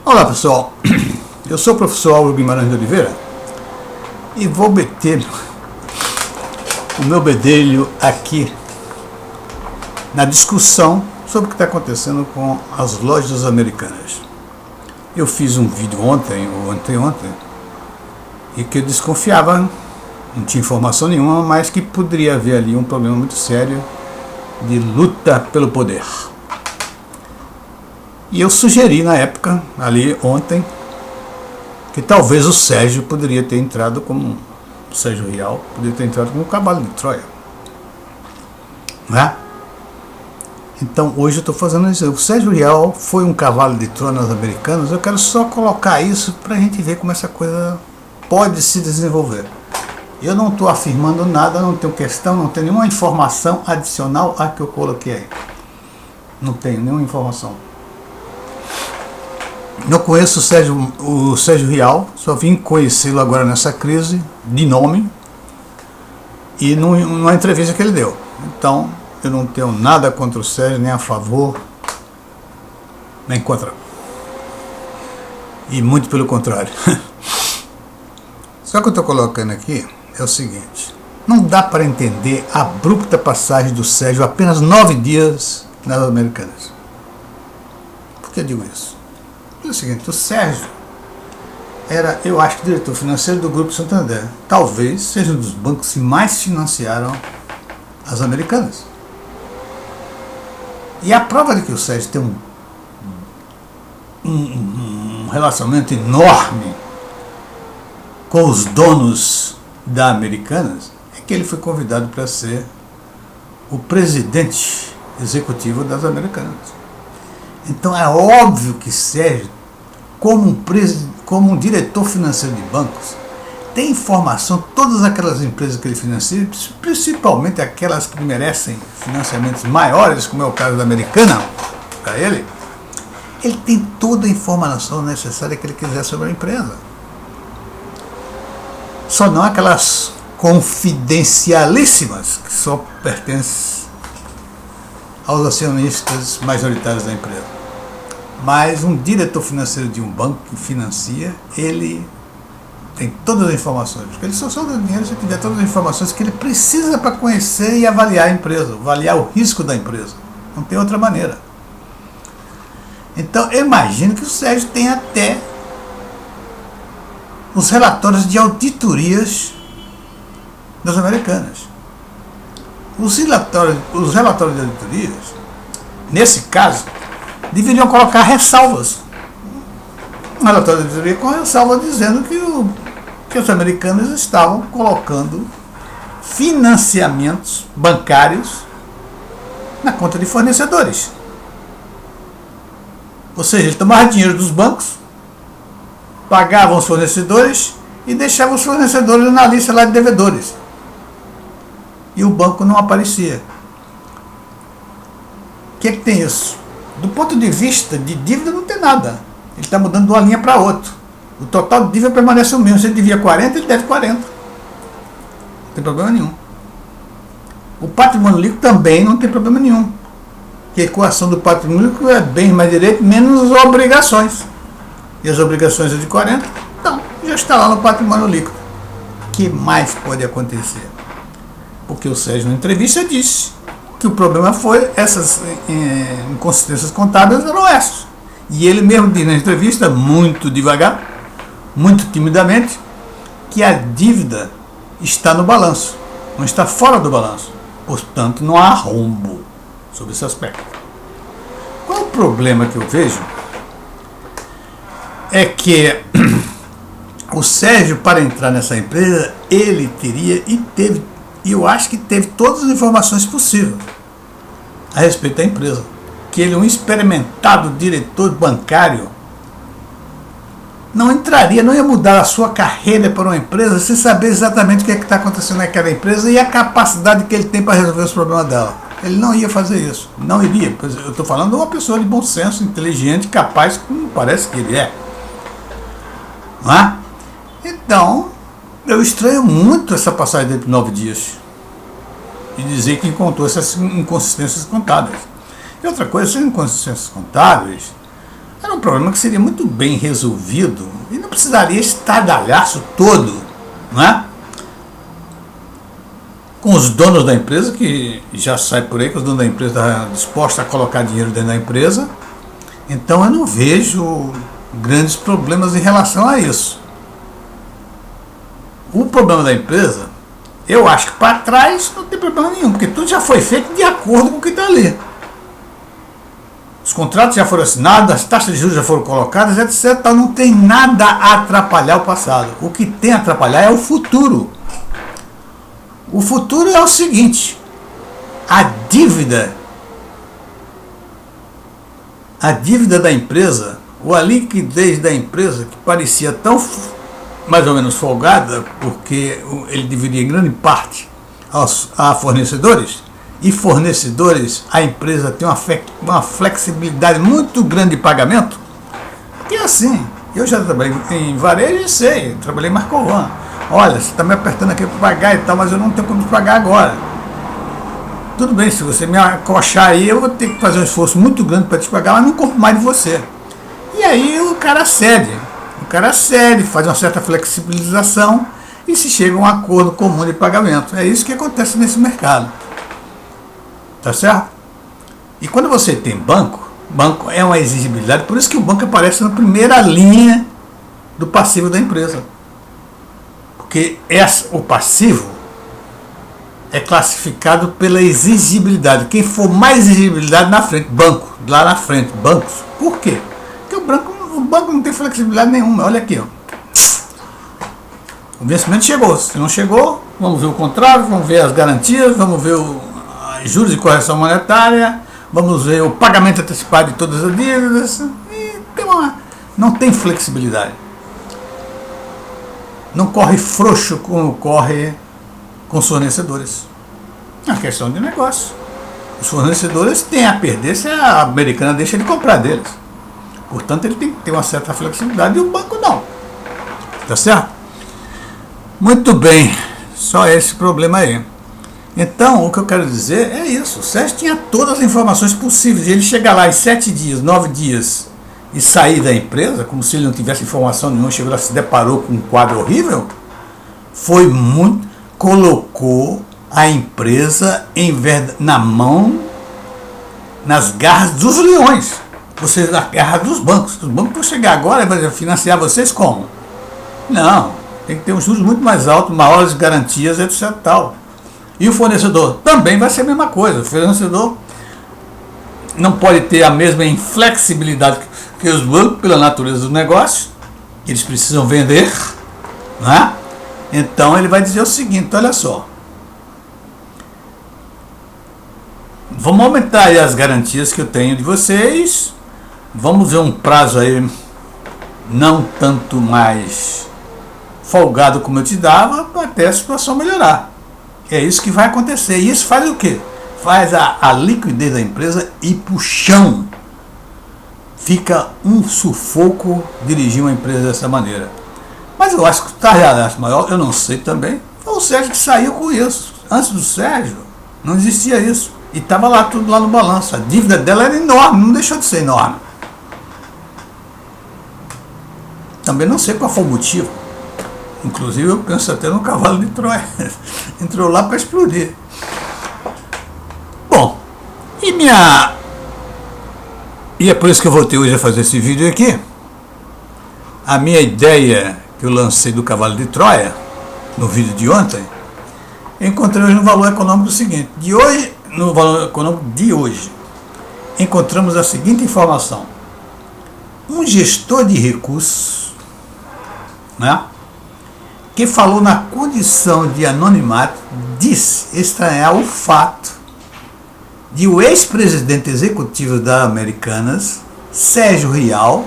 Olá pessoal, eu sou o professor Álvaro Guimarães de Oliveira e vou meter o meu bedelho aqui na discussão sobre o que está acontecendo com as lojas americanas. Eu fiz um vídeo ontem ou anteontem e que eu desconfiava, não tinha informação nenhuma, mas que poderia haver ali um problema muito sério de luta pelo poder. E eu sugeri na época, ali ontem, que talvez o Sérgio poderia ter entrado como, o Sérgio Rial, poderia ter entrado como um cavalo de Troia. Não é? Então hoje eu estou fazendo isso. O Sérgio Rial foi um cavalo de Troia nas Americanas. Eu quero só colocar isso para a gente ver como essa coisa pode se desenvolver. Eu não estou afirmando nada, não tenho questão, não tenho nenhuma informação adicional à que eu coloquei aí. Não tenho nenhuma informação. Não conheço o Sérgio Rial, só vim conhecê-lo agora nessa crise, de nome, e numa entrevista que ele deu. Então, eu não tenho nada contra o Sérgio, nem a favor, nem contra. E muito pelo contrário. Só que eu estou colocando aqui é o seguinte: não dá para entender a abrupta passagem do Sérgio apenas 9 dias nas Americanas. Por que eu digo isso? É o seguinte, o Sérgio era, eu acho, diretor financeiro do Grupo Santander. Talvez seja um dos bancos que mais financiaram as Americanas. E a prova de que o Sérgio tem um relacionamento enorme com os donos da Americanas é que ele foi convidado para ser o presidente executivo das Americanas. Então é óbvio que Sérgio, como um diretor financeiro de bancos, tem informação, todas aquelas empresas que ele financia, principalmente aquelas que merecem financiamentos maiores, como é o caso da Americana, para ele tem toda a informação necessária que ele quiser sobre a empresa. Só não aquelas confidencialíssimas que só pertencem aos acionistas majoritários da empresa. Mas um diretor financeiro de um banco que financia, ele tem todas as informações, porque ele só dá dinheiro se tiver todas as informações que ele precisa para conhecer e avaliar a empresa, avaliar o risco da empresa. Não tem outra maneira. Então eu imagino que o Sérgio tem até os relatórios de auditorias das Americanas. Os relatórios de auditorias, nesse caso, deveriam colocar ressalvas. Um relatório de auditoria com ressalva dizendo que os americanos estavam colocando financiamentos bancários na conta de fornecedores. Ou seja, ele tomava dinheiro dos bancos, pagavam os fornecedores e deixavam os fornecedores na lista lá de devedores. E o banco não aparecia. O que é que tem isso? Do ponto de vista de dívida não tem nada. Ele está mudando de uma linha para outra. O total de dívida permanece o mesmo. Se ele devia 40, ele deve 40. Não tem problema nenhum. O patrimônio líquido também não tem problema nenhum. Porque a equação do patrimônio líquido é bem mais direito menos obrigações. E as obrigações é de 40, então já está lá no patrimônio líquido. O que mais pode acontecer? Porque o Sérgio, na entrevista, disse que o problema foi essas inconsistências contábeis eram essas. E ele mesmo diz na entrevista, muito devagar, muito timidamente, que a dívida está no balanço, não está fora do balanço. Portanto, não há rombo sobre esse aspecto. Qual o problema que eu vejo? É que o Sérgio, para entrar nessa empresa, ele teria e teve, e eu acho que teve todas as informações possíveis a respeito da empresa. Que ele, um experimentado diretor bancário, não entraria, não ia mudar a sua carreira para uma empresa sem saber exatamente o que está acontecendo naquela empresa e a capacidade que ele tem para resolver os problemas dela. Ele não ia fazer isso, não iria. Eu estou falando de uma pessoa de bom senso, inteligente, capaz, como parece que ele é. Não é? Então, eu estranho muito essa passagem dele por 9 dias e dizer que encontrou essas inconsistências contábeis. E outra coisa, essas inconsistências contábeis, era um problema que seria muito bem resolvido e não precisaria estardalhaço todo, não é? Com os donos da empresa, que já sai por aí que os donos da empresa estão dispostos a colocar dinheiro dentro da empresa. Então eu não vejo grandes problemas em relação a isso. O problema da empresa, eu acho que para trás não tem problema nenhum, porque tudo já foi feito de acordo com o que está ali. Os contratos já foram assinados, as taxas de juros já foram colocadas, etc. Não tem nada a atrapalhar o passado. O que tem a atrapalhar é o futuro. O futuro é o seguinte: a dívida da empresa, ou a liquidez da empresa, que parecia tão mais ou menos folgada, porque ele deveria em grande parte a fornecedores, e fornecedores, a empresa tem uma flexibilidade muito grande de pagamento, porque assim, eu já trabalhei em varejo e sei, trabalhei em Marcovan. Olha, você está me apertando aqui para pagar e tal, mas eu não tenho como pagar agora. Tudo bem, se você me acochar aí, eu vou ter que fazer um esforço muito grande para te pagar, mas não compro mais de você. E aí o cara cede. O cara cede, faz uma certa flexibilização e se chega a um acordo comum de pagamento. É isso que acontece nesse mercado. Tá certo? E quando você tem banco é uma exigibilidade, por isso que o banco aparece na primeira linha do passivo da empresa. Porque o passivo é classificado pela exigibilidade. Quem for mais exigibilidade na frente, banco, lá na frente, bancos. Por quê? Porque o banco não tem flexibilidade nenhuma. Olha aqui, ó. O vencimento chegou. Se não chegou, vamos ver o contrato, vamos ver as garantias, vamos ver os juros de correção monetária, vamos ver o pagamento antecipado de todas as dívidas. E não tem flexibilidade. Não corre frouxo como corre com os fornecedores. É uma questão de negócio. Os fornecedores têm a perder se a americana deixa de comprar deles. Portanto, ele tem que ter uma certa flexibilidade e o banco não. Tá certo? Muito bem. Só esse problema aí. Então, o que eu quero dizer é isso. O Sérgio tinha todas as informações possíveis. Ele chegar lá em 7 dias, 9 dias e sair da empresa, como se ele não tivesse informação nenhuma, chegou lá, se deparou com um quadro horrível, foi muito... colocou a empresa na mão, nas garras dos leões, vocês na garra dos bancos. Os bancos vão chegar agora e vão financiar vocês como? Não, tem que ter uns juros muito mais altos, maiores garantias, etc. Tal. E o fornecedor também vai ser a mesma coisa. O fornecedor não pode ter a mesma inflexibilidade que os bancos, pela natureza do negócio, eles precisam vender, né? Então ele vai dizer o seguinte: olha só, vamos aumentar aí as garantias que eu tenho de vocês, vamos ver um prazo aí não tanto mais folgado como eu te dava, até a situação melhorar. É isso que vai acontecer. E isso faz o quê? Faz a liquidez da empresa ir pro chão. Fica um sufoco dirigir uma empresa dessa maneira. Mas eu acho que o estardalhaço maior, eu não sei também, foi o Sérgio que saiu com isso. Antes do Sérgio, não existia isso. E estava lá tudo lá no balanço. A dívida dela era enorme, não deixou de ser enorme. Também não sei qual foi o motivo. Inclusive eu penso até no cavalo de Troia. Entrou lá para explodir. Bom, e é por isso que eu voltei hoje a fazer esse vídeo aqui. A minha ideia que eu lancei do cavalo de Troia, no vídeo de ontem, eu encontrei hoje no valor econômico seguinte. No valor econômico de hoje, encontramos a seguinte informação: um gestor de recursos, né, que falou na condição de anonimato, disse estranhar o fato de o ex-presidente executivo da Americanas, Sérgio Rial,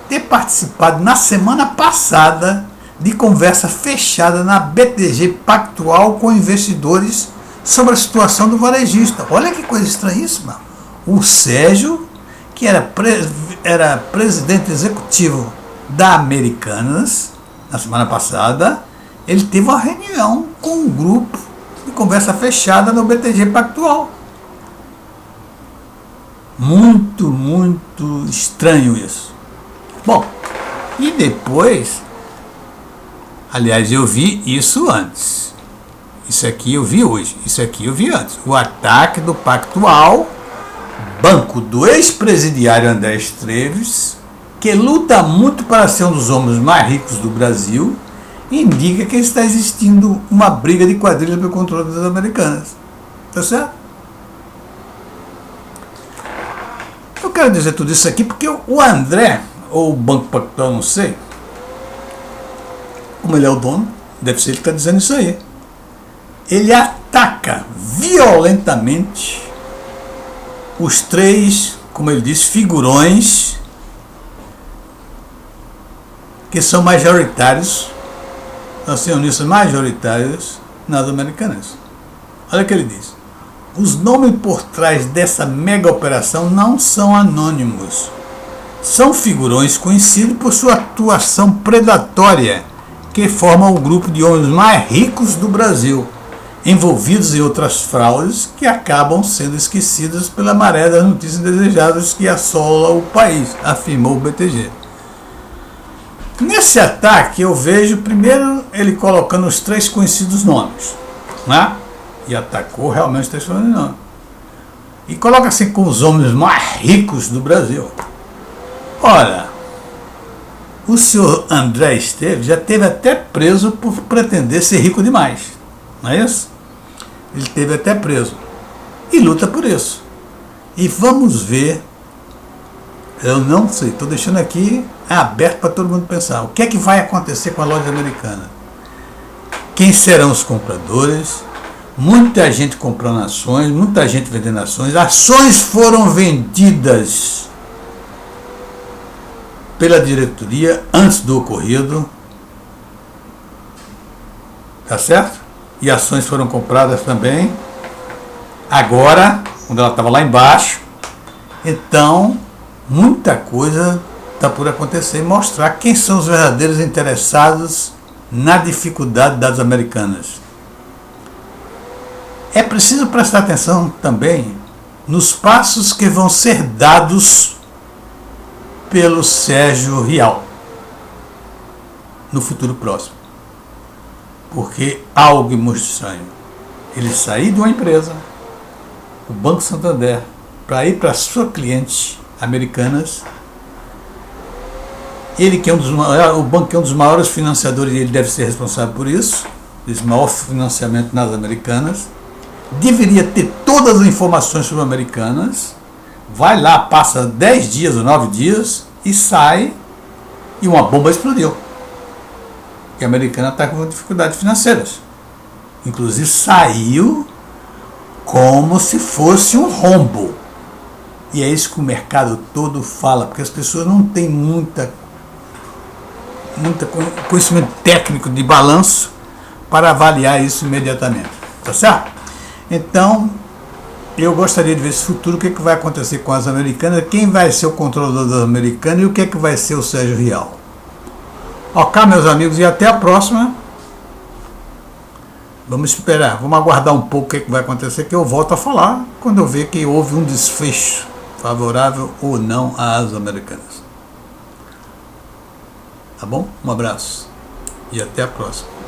ter participado na semana passada de conversa fechada na BTG Pactual com investidores sobre a situação do varejista. Olha que coisa estranhíssima. O Sérgio, que era presidente executivo da Americanas, na semana passada, ele teve uma reunião com um grupo de conversa fechada no BTG Pactual. Muito, muito estranho isso. Bom, e depois, aliás, eu vi isso antes. Isso aqui eu vi hoje, isso aqui eu vi antes. O ataque do Pactual, banco do ex-presidiário André Esteves, que luta muito para ser um dos homens mais ricos do Brasil, indica que está existindo uma briga de quadrilha pelo controle das Americanas. Tá certo? Eu quero dizer tudo isso aqui porque o André, ou o Banco Pactual, não sei, como ele é o dono, deve ser ele que está dizendo isso aí. Ele ataca violentamente os três, como ele diz, figurões que são majoritários, acionistas majoritários nas Americanas. Olha o que ele diz. Os nomes por trás dessa mega operação não são anônimos. São figurões conhecidos por sua atuação predatória, que formam o grupo de homens mais ricos do Brasil, envolvidos em outras fraudes que acabam sendo esquecidas pela maré das notícias indesejadas que assola o país, afirmou o BTG. Nesse ataque eu vejo primeiro ele colocando os três conhecidos nomes, né? E atacou realmente os três conhecidos nomes. E coloca assim com os homens mais ricos do Brasil. Ora, o senhor André Esteves já esteve até preso por pretender ser rico demais, não é isso? Ele esteve até preso e luta por isso. E vamos ver, eu não sei, estou deixando aqui aberto para todo mundo pensar. O que é que vai acontecer com a loja americana? Quem serão os compradores? Muita gente comprando ações, muita gente vendendo ações. Ações foram vendidas pela diretoria antes do ocorrido, tá certo? E ações foram compradas também agora, quando ela estava lá embaixo. Então, muita coisa está por acontecer e mostrar quem são os verdadeiros interessados na dificuldade das Americanas. É preciso prestar atenção também nos passos que vão ser dados pelo Sérgio Rial no futuro próximo. Porque algo muito estranho. Ele sair de uma empresa, o Banco Santander, para ir para sua cliente Americanas. Ele que é o banco que é um dos maiores financiadores, ele deve ser responsável por isso, esse maior financiamento nas Americanas. Deveria ter todas as informações sobre Americanas. Vai lá, passa 10 dias ou 9 dias e sai e uma bomba explodiu. Que a Americana está com dificuldades financeiras. Inclusive saiu como se fosse um rombo. E é isso que o mercado todo fala, porque as pessoas não têm muito conhecimento técnico de balanço para avaliar isso imediatamente. Tá certo? Então, eu gostaria de ver esse futuro, o que, é que vai acontecer com as Americanas, quem vai ser o controlador das Americanas e o que é que vai ser o Sérgio Rial. Ok, meus amigos, e até a próxima. Vamos esperar, vamos aguardar um pouco o que, é que vai acontecer, que eu volto a falar quando eu ver que houve um desfecho favorável ou não às Americanas. Tá bom? Um abraço e até a próxima.